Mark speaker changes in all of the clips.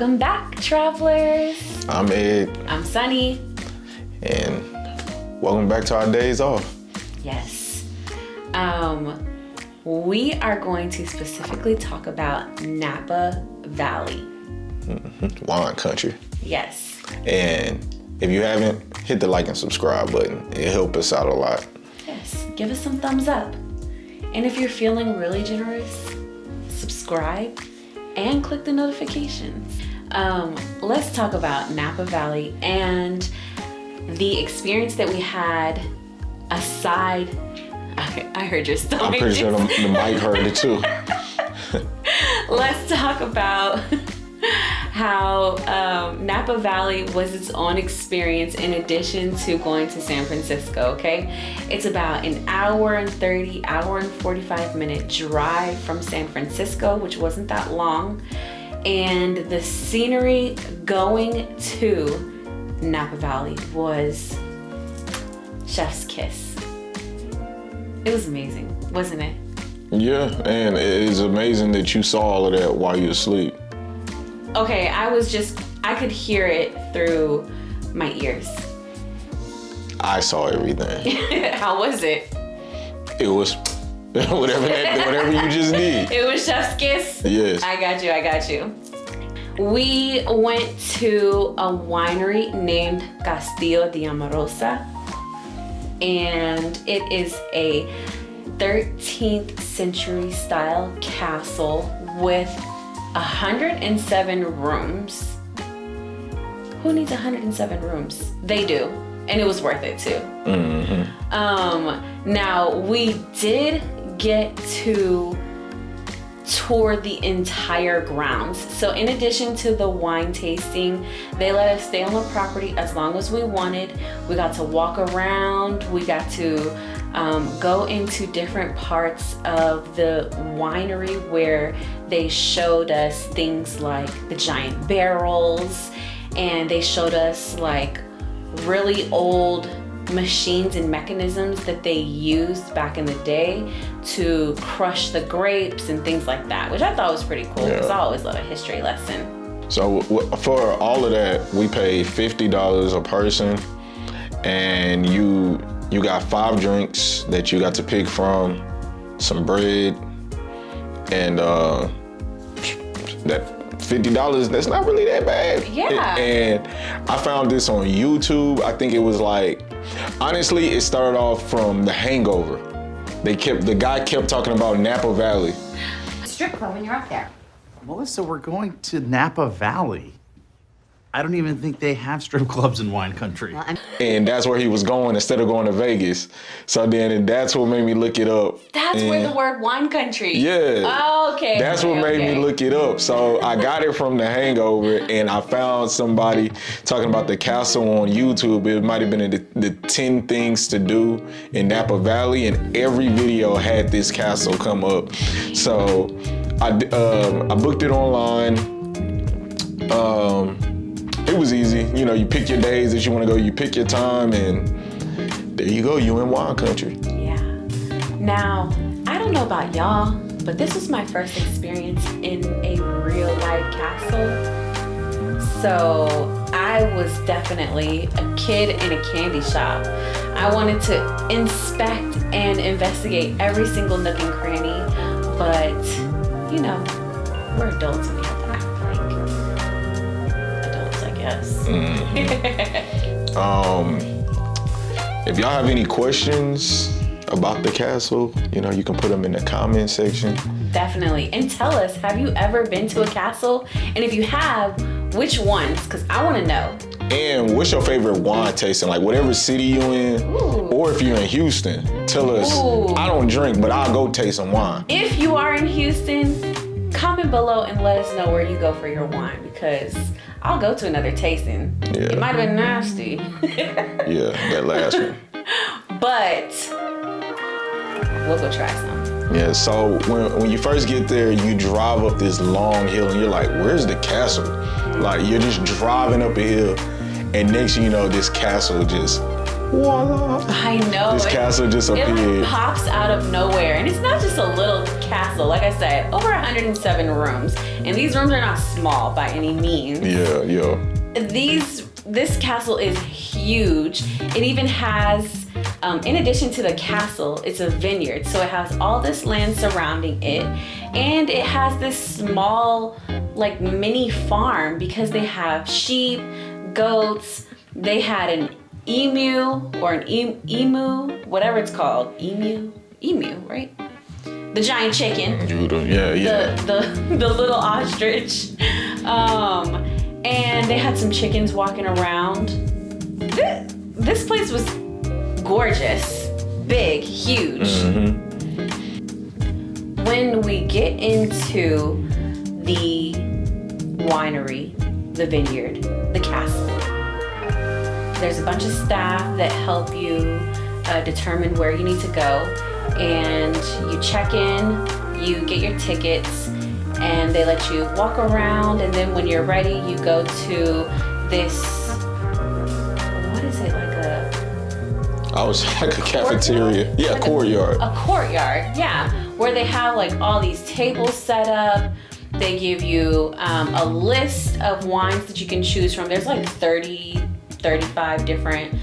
Speaker 1: Welcome back, travelers.
Speaker 2: I'm Ed.
Speaker 1: I'm Sunny.
Speaker 2: And welcome back to our days off.
Speaker 1: Yes. We are going to specifically talk about Napa Valley.
Speaker 2: Mm-hmm. Wine country.
Speaker 1: Yes.
Speaker 2: And if you haven't, hit the like and subscribe button. It helps us out a lot.
Speaker 1: Yes. Give us some thumbs up. And if you're feeling really generous, subscribe and click the notifications. Let's talk about Napa Valley and the experience that we had aside. I heard your stomach.
Speaker 2: I'm pretty sure the mic heard it too.
Speaker 1: Let's talk about how Napa Valley was its own experience in addition to going to San Francisco, okay? It's about an hour and 45 minute drive from San Francisco, which wasn't that long. And the scenery going to Napa Valley was chef's kiss. It was amazing, wasn't it?
Speaker 2: Yeah, and it's amazing that you saw all of that while you were asleep.
Speaker 1: Okay, I could hear it through my ears.
Speaker 2: I saw everything.
Speaker 1: How was it?
Speaker 2: It was whatever you just need.
Speaker 1: It was chef's kiss?
Speaker 2: Yes.
Speaker 1: I got you. We went to a winery named Castillo de Amorosa, and it is a 13th century style castle with 107 rooms. Who needs 107 rooms? They do, and it was worth it too.
Speaker 2: Mm-hmm.
Speaker 1: Now we did get to tour the entire grounds. So in addition to the wine tasting, they let us stay on the property as long as we wanted. We got to walk around. We got to go into different parts of the winery where they showed us things like the giant barrels, and they showed us like really old machines and mechanisms that they used back in the day to crush the grapes and things like that, which I thought was pretty cool because I always love a history lesson.
Speaker 2: So for all of that, we paid $50 a person, and you got 5 drinks that you got to pick from, some bread, and that $50, that's not really that bad.
Speaker 1: Yeah.
Speaker 2: And I found this on YouTube. I think it was like, honestly, it started off from The Hangover. The guy kept talking about Napa Valley.
Speaker 3: Strip club when you're up there.
Speaker 4: Melissa, we're going to Napa Valley. I don't even think they have strip clubs in wine country.
Speaker 3: Well,
Speaker 2: And that's where he was going instead of going to Vegas. So then that's what made me look it up.
Speaker 1: That's where the word wine country.
Speaker 2: Yeah.
Speaker 1: Oh, okay.
Speaker 2: That's what made me look it up. So I got it from The Hangover, and I found somebody talking about the castle on YouTube. It might have been the 10 things to do in Napa Valley, and every video had this castle come up. So I booked it online. It was easy. You know, you pick your days that you want to go, you pick your time, and there you go, you in wine country.
Speaker 1: Yeah. Now, I don't know about y'all, but this was my first experience in a real life castle. So I was definitely a kid in a candy shop. I wanted to inspect and investigate every single nook and cranny, but you know, we're adults and we have to act like adults, I guess.
Speaker 2: If y'all have any questions about the castle, you know, you can put them in the comment section.
Speaker 1: Definitely. And tell us, have you ever been to a castle? And if you have, which ones? Because I want to know.
Speaker 2: And what's your favorite wine tasting? Like whatever city you in, or if you're in Houston, tell us. I don't drink, but I'll go taste some wine.
Speaker 1: If you are in Houston, comment below and let us know where you go for your wine, because I'll go to another tasting.
Speaker 2: Yeah.
Speaker 1: It might have been nasty.
Speaker 2: Yeah, that last one.
Speaker 1: But we'll go try some.
Speaker 2: Yeah, so when you first get there, you drive up this long hill and you're like, where's the castle? Like you're just driving up a hill, and next thing you know, this castle just Voila.
Speaker 1: I know.
Speaker 2: This castle just
Speaker 1: It
Speaker 2: appeared.
Speaker 1: like pops out of nowhere. And it's not just a little castle. Like I said, over 107 rooms. And these rooms are not small by any means.
Speaker 2: Yeah.
Speaker 1: This castle is huge. It even has, in addition to the castle, it's a vineyard. So it has all this land surrounding it. And it has this small, like, mini farm because they have sheep, goats. They had an emu or an emu, whatever it's called. Emu, right? The giant chicken.
Speaker 2: Yeah.
Speaker 1: The little ostrich. And they had some chickens walking around. This place was gorgeous, big, huge.
Speaker 2: Mm-hmm.
Speaker 1: When we get into the winery, the vineyard, the castle, there's a bunch of staff that help you determine where you need to go. And you check in, you get your tickets, and they let you walk around. And then when you're ready, you go to this, what is it, like a...
Speaker 2: I was like a cafeteria. Yeah, like courtyard.
Speaker 1: A courtyard, yeah. Where they have like all these tables set up. They give you a list of wines that you can choose from. There's like 35 different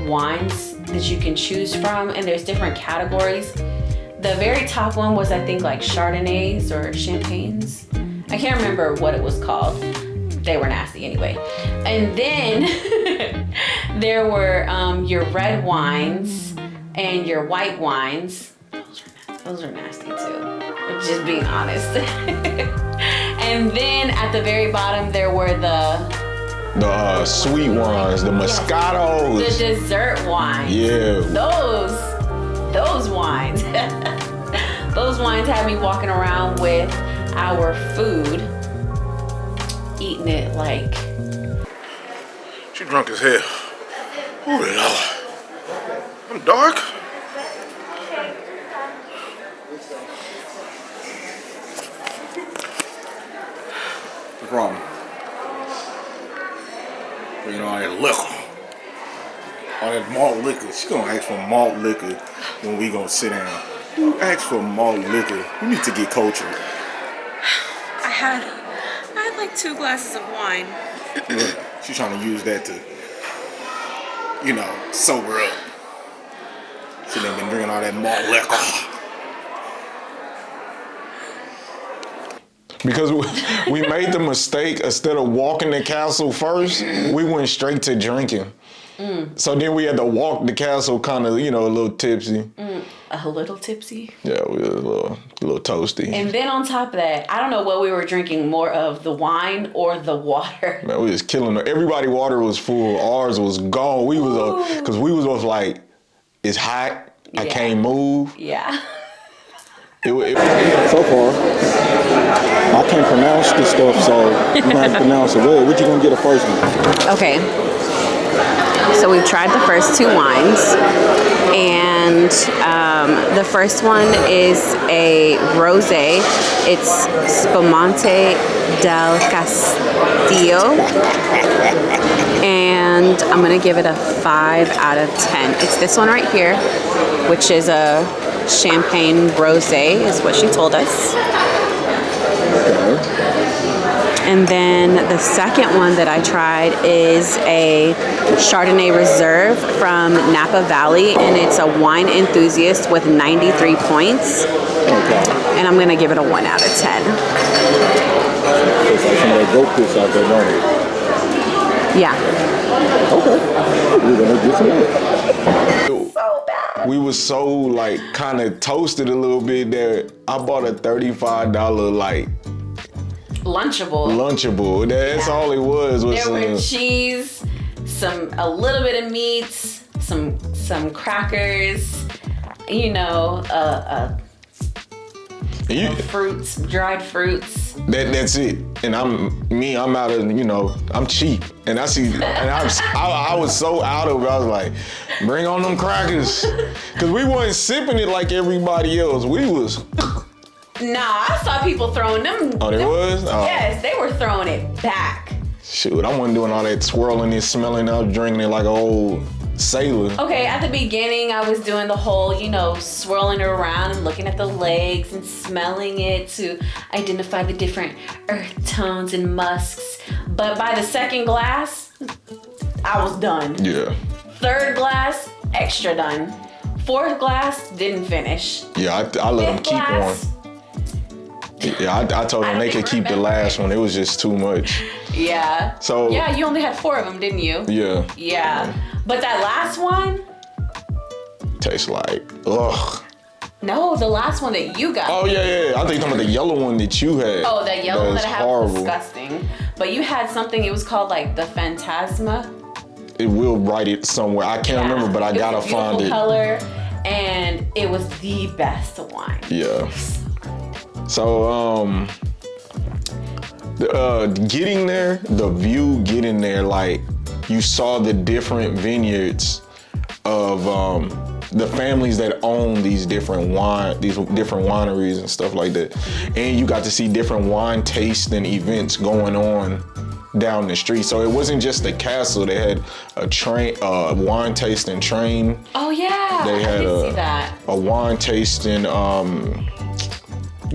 Speaker 1: wines that you can choose from, and there's different categories. The very top one was, I think, like Chardonnays or Champagnes. I can't remember what it was called. They were nasty anyway. And then there were your red wines and your white wines. Those are nasty too, just being honest. And then at the very bottom there were the
Speaker 2: sweet wines, the Moscatos.
Speaker 1: The dessert wines.
Speaker 2: Yeah.
Speaker 1: Those wines. Those wines had me walking around with our food, eating it like...
Speaker 5: She drunk as hell. Oh Lord. I'm dark. The problem. You know, all that liquor. All that malt liquor. She gonna ask for malt liquor when we gonna sit down. You ask for malt liquor. You need to get cultured.
Speaker 1: I had like 2 glasses of wine.
Speaker 5: Yeah, she's trying to use that to, you know, sober up. She done been drinking all that malt liquor.
Speaker 2: Because we made the mistake, instead of walking the castle first, we went straight to drinking. So then we had to walk the castle kind of, you know, a little tipsy.
Speaker 1: A little tipsy.
Speaker 2: Yeah, we were a little toasty.
Speaker 1: And then on top of that, I don't know what we were drinking more of, the wine or the water.
Speaker 2: Man, we was killing it. Everybody's water was full. Ours was gone. We was because we was like, it's hot. I can't move.
Speaker 1: Yeah.
Speaker 5: So far, I can't pronounce this stuff, so you might have to pronounce it well. What you gonna get a first one?
Speaker 1: Okay. So we've tried the first 2 wines, and the first one is a rosé. It's Spumante del Castillo, and I'm gonna give it a 5 out of 10. It's this one right here, which is a champagne rosé, is what she told us. And then the second one that I tried is a Chardonnay Reserve from Napa Valley, and it's a wine enthusiast with 93 points.
Speaker 5: Okay.
Speaker 1: And I'm gonna give it a 1 out of 10.
Speaker 5: It's like some of that goat piss out there, don't it?
Speaker 1: Yeah.
Speaker 5: Okay. We're gonna get some of it.
Speaker 2: We was so like kind of toasted a little bit that I bought a $35 like Lunchable. That's all it was.
Speaker 1: There were cheese, a little bit of meat, some crackers, you know, fruits, dried fruits.
Speaker 2: That's it. And I'm out of, you know, I'm cheap. And I was so out of it. I was like, bring on them crackers. Cause we wasn't sipping it like everybody else. We was.
Speaker 1: Nah, I saw people throwing them.
Speaker 2: Oh, they was? Oh.
Speaker 1: Yes, they were throwing it back.
Speaker 2: Shoot, I wasn't doing all that swirling and smelling. I was drinking it like an old sailor.
Speaker 1: Okay, at the beginning, I was doing the whole, swirling it around and looking at the legs and smelling it to identify the different earth tones and musks. But by the second glass, I was done.
Speaker 2: Yeah.
Speaker 1: Third glass, extra done. Fourth glass, didn't finish.
Speaker 2: Yeah, I let them keep
Speaker 1: glass,
Speaker 2: on. Yeah, I told them they could keep the last one. It was just too much.
Speaker 1: Yeah.
Speaker 2: So.
Speaker 1: Yeah, you only had 4 of them, didn't you?
Speaker 2: Yeah.
Speaker 1: Yeah. But that last one?
Speaker 2: Tastes like, ugh.
Speaker 1: No, the last one that you got.
Speaker 2: Oh, yeah. I think you're talking about the yellow one that you had.
Speaker 1: Oh, that yellow one that I have
Speaker 2: horrible.
Speaker 1: was disgusting. But you had something, it was called like the Phantasma.
Speaker 2: It will write it somewhere. I can't remember, but I gotta find it.
Speaker 1: Color, and it was the best wine.
Speaker 2: Yeah. So, getting there, the view getting there, like you saw the different vineyards of the families that own these different wineries and stuff like that. And you got to see different wine tasting events going on down the street. So it wasn't just the castle. They had a wine tasting train.
Speaker 1: Oh yeah,
Speaker 2: They had
Speaker 1: I did see that.
Speaker 2: a wine tasting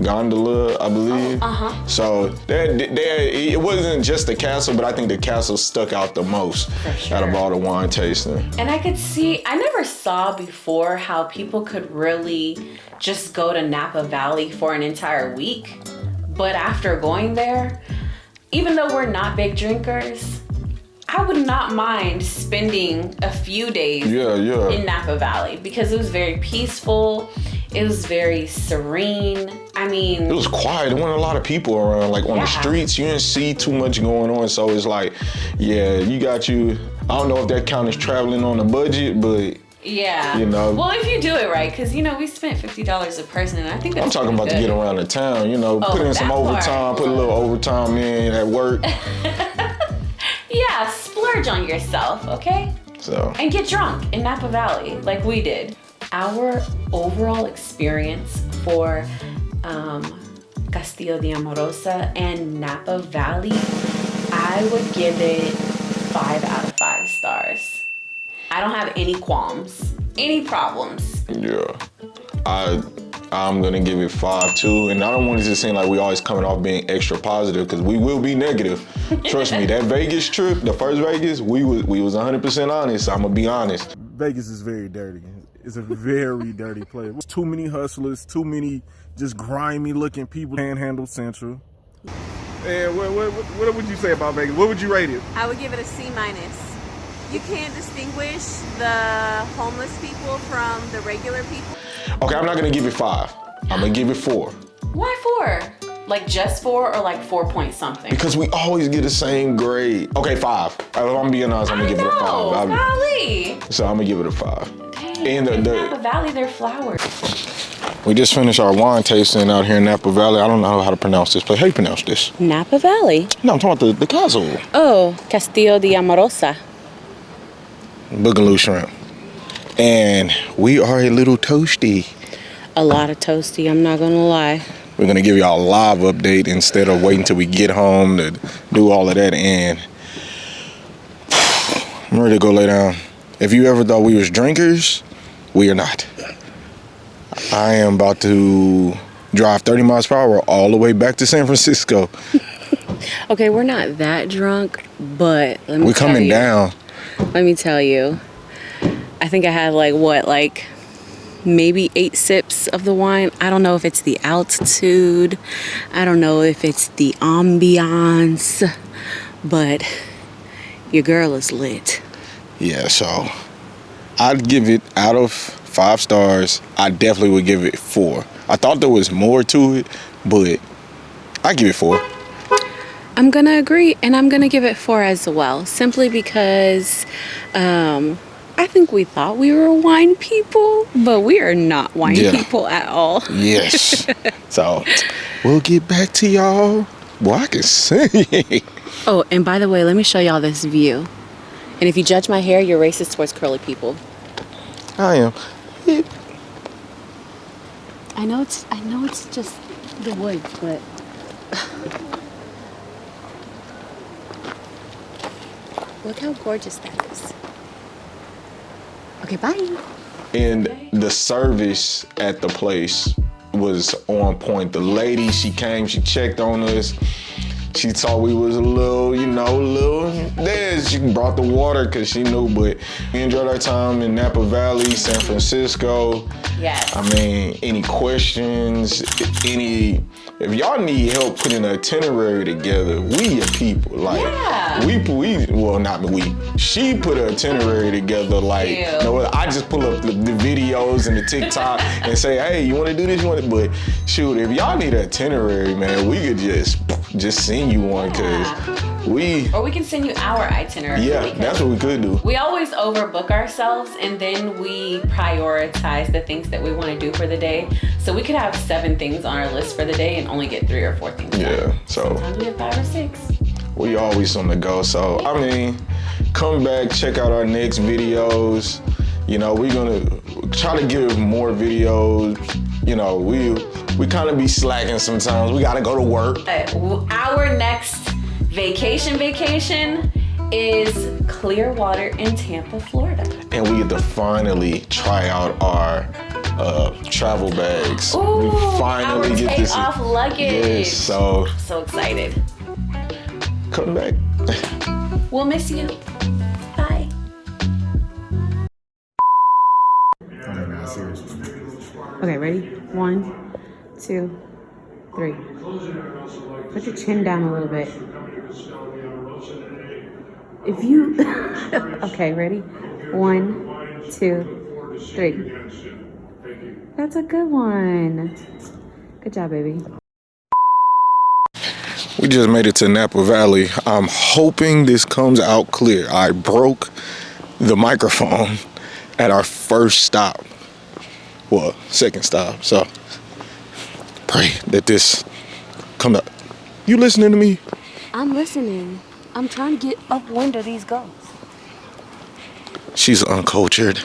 Speaker 2: gondola, I believe. So it wasn't just the castle, but I think the castle stuck out the most out of all the wine tasting.
Speaker 1: And I could see, I never saw before how people could really just go to Napa Valley for an entire week. But after going there, even though we're not big drinkers, I would not mind spending a few days in Napa Valley because it was very peaceful. It was very serene. I mean,
Speaker 2: it was quiet. There weren't a lot of people around. Like on the streets, you didn't see too much going on. So it's like, yeah, I don't know if that count as traveling on a budget, but
Speaker 1: yeah. Well, if you do it right, because, we spent $50 a person, and I think that's
Speaker 2: I'm talking about
Speaker 1: good.
Speaker 2: to get around the town, put in some overtime, put a little overtime in at work.
Speaker 1: Yeah, splurge on yourself, okay?
Speaker 2: So.
Speaker 1: And get drunk in Napa Valley, like we did. Our overall experience for Castillo de Amorosa and Napa Valley, I would give it 5 out of 5 stars. I don't have any qualms, any problems.
Speaker 2: Yeah, I'm gonna give it 5 too, and I don't want it to seem like we always coming off being extra positive because we will be negative. Trust me, that Vegas trip, the first Vegas, we was 100% honest. I'm gonna be honest.
Speaker 5: Vegas is very dirty. It's a very dirty place. Too many hustlers, too many just grimy looking people. Panhandle Central. And what would you say about Vegas? What would you rate it?
Speaker 6: I would give it a C-. You can't distinguish the homeless people from the regular people.
Speaker 2: Okay, I'm not gonna give it 5. I'm gonna give it 4.
Speaker 1: Why 4? Like just 4 or like 4 point something?
Speaker 2: Because we always get the same grade. Okay, 5. If I'm being honest, I'm gonna give it a 5.
Speaker 1: Golly.
Speaker 2: So I'm gonna give it a 5.
Speaker 1: Dang,
Speaker 2: And
Speaker 1: in Napa Valley, they're flowers.
Speaker 2: We just finished our wine tasting out here in Napa Valley. I don't know how to pronounce this place. How do you pronounce this?
Speaker 1: Napa Valley?
Speaker 2: No, I'm talking about the castle.
Speaker 1: Oh, Castillo de Amorosa.
Speaker 2: Boogaloo shrimp. And we are a little toasty.
Speaker 1: A lot of toasty, I'm not gonna lie.
Speaker 2: We're gonna give y'all a live update instead of waiting till we get home to do all of that. And I'm ready to go lay down. If you ever thought we was drinkers, we are not. I am about to drive 30 miles per hour all the way back to San Francisco.
Speaker 1: Okay, we're not that drunk, but
Speaker 2: we're coming down.
Speaker 1: Let me tell you, I think I had maybe 8 sips of the wine. I don't know if it's the altitude. I don't know if it's the ambiance, but your girl is lit.
Speaker 2: Yeah, so I'd give it, out of 5 stars, I definitely would give it 4. I thought there was more to it, but I give it 4.
Speaker 1: I'm gonna agree, and I'm gonna give it 4 as well, simply because I think we thought we were wine people, but we are not wine people at all.
Speaker 2: Yes. So we'll get back to y'all. Well, I can sing.
Speaker 1: Oh, and by the way, let me show y'all this view. And if you judge my hair, you're racist towards curly people.
Speaker 2: I am.
Speaker 1: I know it's just the woods, but look how gorgeous that is.
Speaker 6: Okay, bye.
Speaker 2: And the service at the place was on point. The lady, she came, she checked on us. She thought we was a little there. She brought the water because she knew, but we enjoyed our time in Napa Valley, San Francisco.
Speaker 1: Yes.
Speaker 2: I mean, any questions, if y'all need help putting an itinerary together, we your people. Like, she put an itinerary together. Like, I just pull up the videos and the TikTok and say, hey, you want to do this? But shoot, if y'all need an itinerary, man, we could just send you one,
Speaker 1: or we can send you our itinerary.
Speaker 2: Yeah, that's what we could do.
Speaker 1: We always overbook ourselves, and then we prioritize the things that we want to do for the day. So we could have 7 things on our list for the day and only get 3 or 4 things done.
Speaker 2: Yeah, so
Speaker 1: sometimes we have 5 or 6.
Speaker 2: We always on the go. So I mean, come back, check out our next videos. You know, we're gonna try to give more videos. You know, we kind of be slacking sometimes. We gotta go to work.
Speaker 1: Our next vacation is Clearwater in Tampa, Florida.
Speaker 2: And we get to finally try out our travel bags.
Speaker 1: Ooh,
Speaker 2: we finally
Speaker 1: our
Speaker 2: get this
Speaker 1: off luggage.
Speaker 2: Yes, so
Speaker 1: excited.
Speaker 2: Come back.
Speaker 1: We'll miss you. Bye. Okay, ready? 1, 2, 3. Put your chin down a little bit. If you... Okay, ready? 1, 2, 3. That's a good one. Good job, baby.
Speaker 2: We just made it to Napa Valley. I'm hoping this comes out clear. I broke the microphone at our first stop. Well, second stop. So pray that this come up. You listening to me?
Speaker 6: I'm listening. I'm trying to get upwind of these gulls.
Speaker 2: She's uncultured.